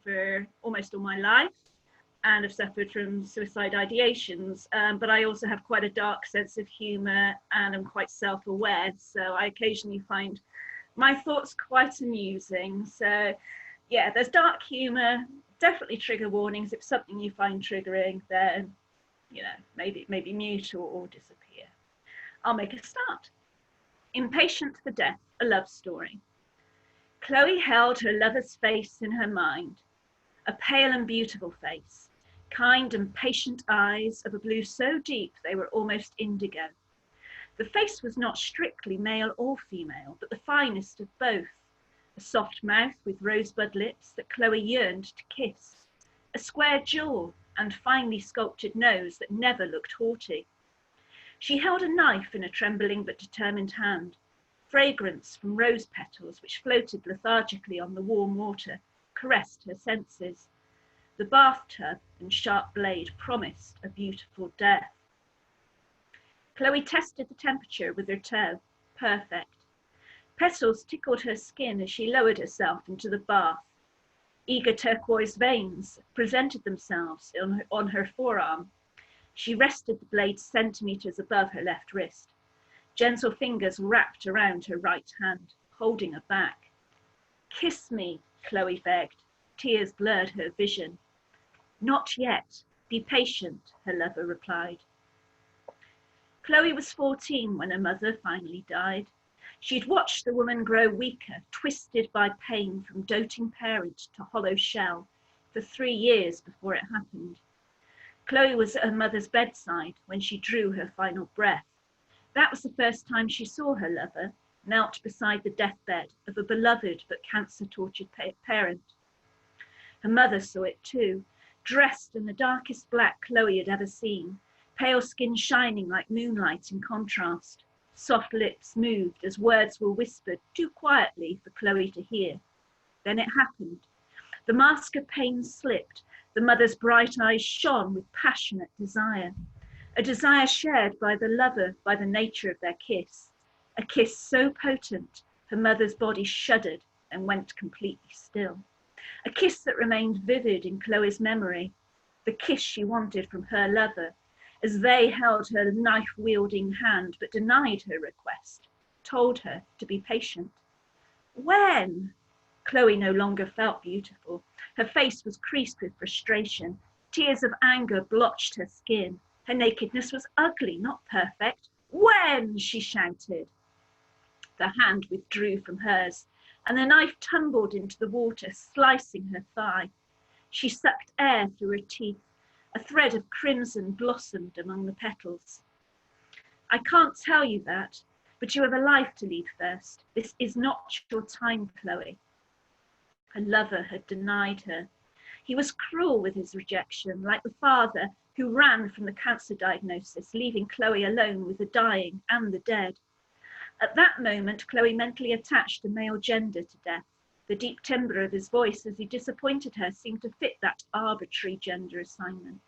for almost all my life, and have suffered from suicide ideations. But I also have quite a dark sense of humour and I'm quite self-aware. So I occasionally find my thoughts quite amusing. So yeah, there's dark humour, definitely trigger warnings. If something you find triggering, then, maybe mute or disappear. I'll make a start. Impatient for Death, a love story. Chloe held her lover's face in her mind, a pale and beautiful face, kind and patient eyes of a blue so deep they were almost indigo. The face was not strictly male or female, but the finest of both. A soft mouth with rosebud lips that Chloe yearned to kiss, a square jaw and finely sculptured nose that never looked haughty. She held a knife in a trembling but determined hand. Fragrance from rose petals which floated lethargically on the warm water caressed her senses. The bathtub and sharp blade promised a beautiful death. Chloe tested the temperature with her toe. Perfect. Petals tickled her skin as she lowered herself into the bath. Eager turquoise veins presented themselves on her forearm. She rested the blade centimetres above her left wrist. Gentle fingers wrapped around her right hand, holding her back. Kiss me, Chloe begged. Tears blurred her vision. Not yet. Be patient, her lover replied. Chloe was 14 when her mother finally died. She'd watched the woman grow weaker, twisted by pain from doting parent to hollow shell, for 3 years before it happened. Chloe was at her mother's bedside when she drew her final breath. That was the first time she saw her lover, knelt beside the deathbed of a beloved but cancer-tortured parent. Her mother saw it too, dressed in the darkest black Chloe had ever seen, pale skin shining like moonlight in contrast. Soft lips moved as words were whispered too quietly for Chloe to hear. Then it happened. The mask of pain slipped. The mother's bright eyes shone with passionate desire. A desire shared by the lover by the nature of their kiss. A kiss so potent, her mother's body shuddered and went completely still. A kiss that remained vivid in Chloe's memory. The kiss she wanted from her lover, as they held her knife-wielding hand but denied her request, told her to be patient. When? Chloe no longer felt beautiful. Her face was creased with frustration. Tears of anger blotched her skin. Her nakedness was ugly, not perfect. When? She shouted. The hand withdrew from hers, and the knife tumbled into the water, slicing her thigh. She sucked air through her teeth. A thread of crimson blossomed among the petals. I can't tell you that, but you have a life to lead first. This is not your time, Chloe. Her lover had denied her. He was cruel with his rejection, like the father who ran from the cancer diagnosis, leaving Chloe alone with the dying and the dead. At that moment, Chloe mentally attached a male gender to death. The deep timbre of his voice as he disappointed her seemed to fit that arbitrary gender assignment.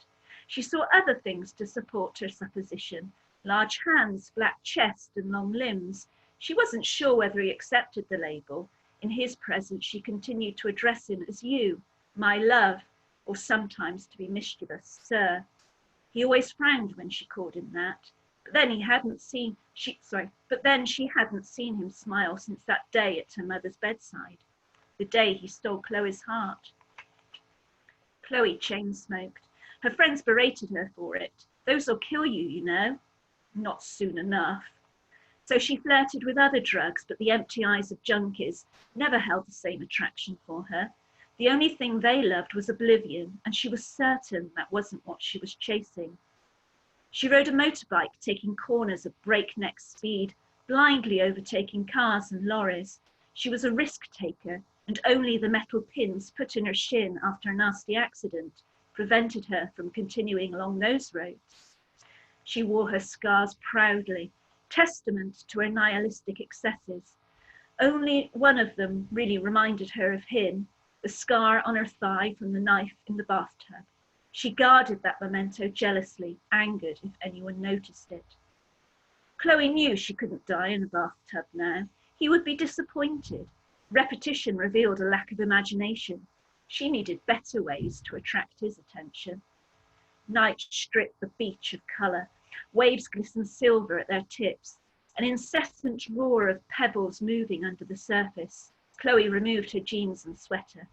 She saw other things to support her supposition: large hands, black chest, and long limbs. She wasn't sure whether he accepted the label. In his presence, she continued to address him as you, my love, or sometimes, to be mischievous, sir. He always frowned when she called him that. But then she hadn't seen him smile since that day at her mother's bedside, the day he stole Chloe's heart. Chloe chain-smoked. Her friends berated her for it. Those'll kill you, you know. Not soon enough. So she flirted with other drugs, but the empty eyes of junkies never held the same attraction for her. The only thing they loved was oblivion, and she was certain that wasn't what she was chasing. She rode a motorbike, taking corners at breakneck speed, blindly overtaking cars and lorries. She was a risk taker, and only the metal pins put in her shin after a nasty accident prevented her from continuing along those roads. She wore her scars proudly, testament to her nihilistic excesses. Only one of them really reminded her of him, the scar on her thigh from the knife in the bathtub. She guarded that memento jealously, angered if anyone noticed it. Chloe knew she couldn't die in a bathtub now. He would be disappointed. Repetition revealed a lack of imagination. She needed better ways to attract his attention. Night stripped the beach of colour. Waves glistened silver at their tips, an incessant roar of pebbles moving under the surface. Chloe removed her jeans and sweater.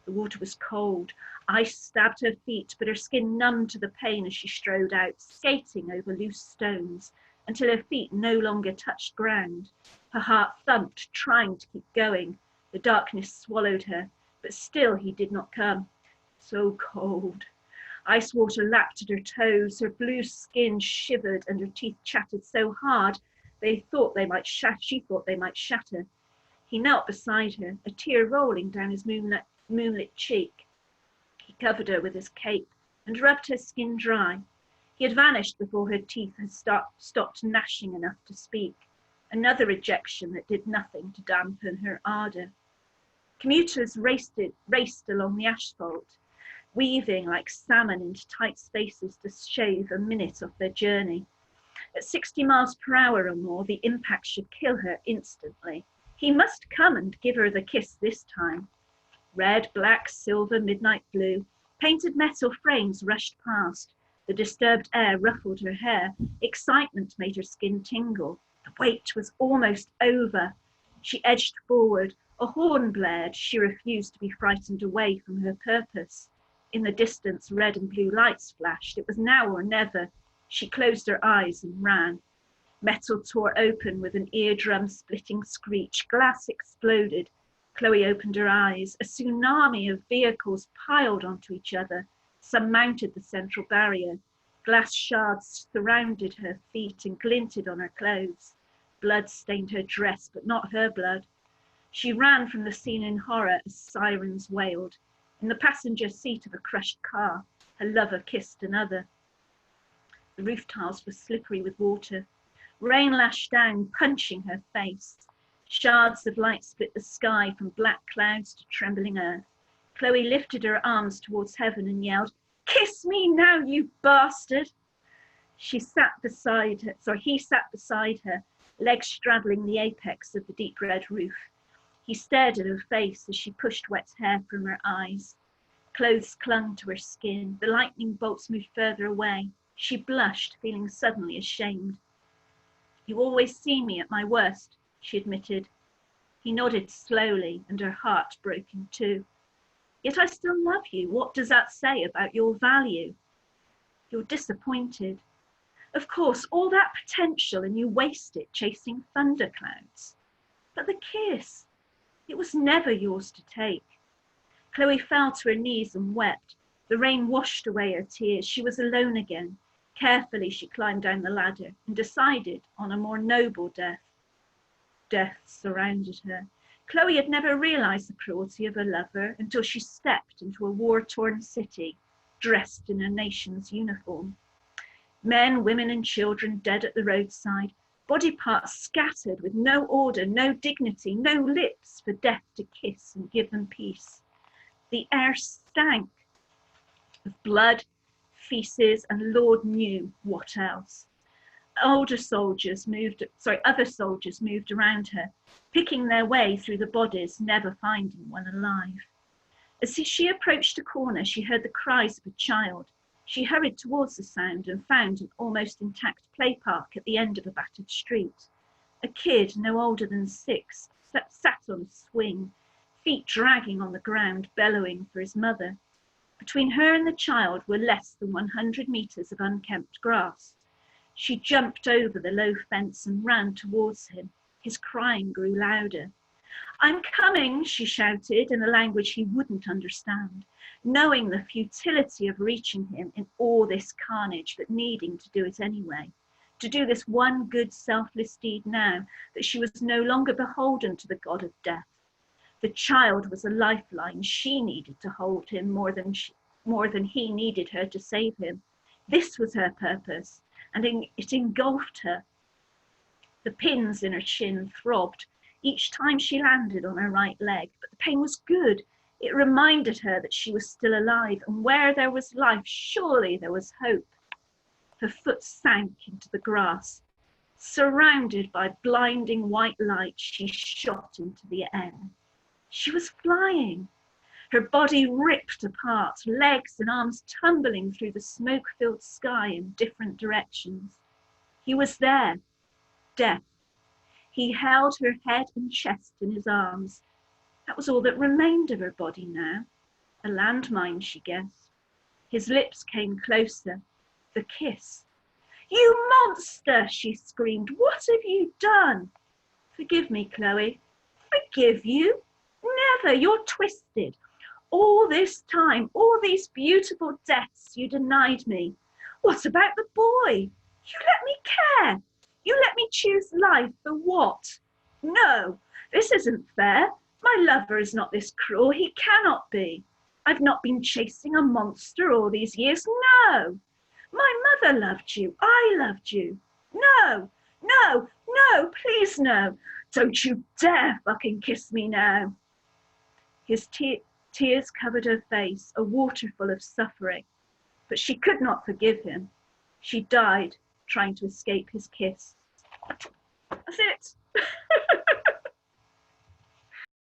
The water was cold. Ice stabbed her feet, but her skin numbed to the pain as she strode out, skating over loose stones, until her feet no longer touched ground. Her heart thumped, trying to keep going. The darkness swallowed her, but still he did not come. So cold. Ice water lapped at her toes, her blue skin shivered, and her teeth chattered so hard she thought they might shatter. He knelt beside her, a tear rolling down his moonlit cheek. He covered her with his cape and rubbed her skin dry. He had vanished before her teeth had stopped gnashing enough to speak. Another rejection that did nothing to dampen her ardour. Commuters raced along the asphalt, weaving like salmon into tight spaces to shave a minute off their journey. At 60 miles per hour or more, the impact should kill her instantly. He must come and give her the kiss this time. Red, black, silver, midnight blue, painted metal frames rushed past. The disturbed air ruffled her hair. Excitement made her skin tingle. The wait was almost over. She edged forward. A horn blared. She refused to be frightened away from her purpose. In the distance, red and blue lights flashed. It was now or never. She closed her eyes and ran. Metal tore open with an eardrum-splitting screech. Glass exploded. Chloe opened her eyes. A tsunami of vehicles piled onto each other. Some mounted the central barrier. Glass shards surrounded her feet and glinted on her clothes. Blood stained her dress, but not her blood. She ran from the scene in horror as sirens wailed. In the passenger seat of a crushed car, her lover kissed another. The roof tiles were slippery with water. Rain lashed down, punching her face. Shards of light split the sky from black clouds to trembling earth. Chloe lifted her arms towards heaven and yelled, "Kiss me now, you bastard!" He sat beside her, legs straddling the apex of the deep red roof. He stared at her face as she pushed wet hair from her eyes. Clothes clung to her skin. The lightning bolts moved further away. She blushed, feeling suddenly ashamed. "You always see me at my worst," she admitted. He nodded slowly, and her heart broke in two. "Yet I still love you. What does that say about your value?" "You're disappointed. Of course, all that potential, and you waste it chasing thunderclouds. But the kiss, it was never yours to take." Chloe fell to her knees and wept. The rain washed away her tears. She was alone again. Carefully, she climbed down the ladder and decided on a more noble death. Death surrounded her. Chloe had never realized the cruelty of her lover until she stepped into a war-torn city, dressed in her nation's uniform. Men, women, and children dead at the roadside, body parts scattered with no order, no dignity, no lips for death to kiss and give them peace. The air stank of blood, feces, and Lord knew what else. Other soldiers moved around her, picking their way through the bodies, never finding one alive. As she approached a corner, she heard the cries of a child. She hurried towards the sound and found an almost intact play park at the end of a battered street. A kid, no older than 6, sat on a swing, feet dragging on the ground, bellowing for his mother. Between her and the child were less than 100 meters of unkempt grass. She jumped over the low fence and ran towards him. His crying grew louder. "I'm coming," she shouted in a language he wouldn't understand, knowing the futility of reaching him in all this carnage, but needing to do it anyway. To do this one good, selfless deed now that she was no longer beholden to the god of death. The child was a lifeline. She needed to hold him more than he needed her to save him. This was her purpose, and it engulfed her. The pins in her chin throbbed each time she landed on her right leg, but the pain was good. It reminded her that she was still alive, and where there was life, surely there was hope. Her foot sank into the grass. Surrounded by blinding white light, she shot into the air. She was flying. her body ripped apart, legs and arms tumbling through the smoke-filled sky in different directions. He was there, death. He held her head and chest in his arms. That was all that remained of her body now. A landmine, she guessed. His lips came closer. The kiss. "You monster!" she screamed. "What have you done?" "Forgive me, Chloe." "Forgive you? Never. You're twisted. All this time, all these beautiful deaths you denied me. What about the boy? You let me care. You let me choose life for what? No, this isn't fair. My lover is not this cruel. He cannot be. I've not been chasing a monster all these years. No. My mother loved you. I loved you. No, no, no, please no. Don't you dare fucking kiss me now." His tears covered her face, a waterfall of suffering. But she could not forgive him. She died trying to escape his kiss. That's it.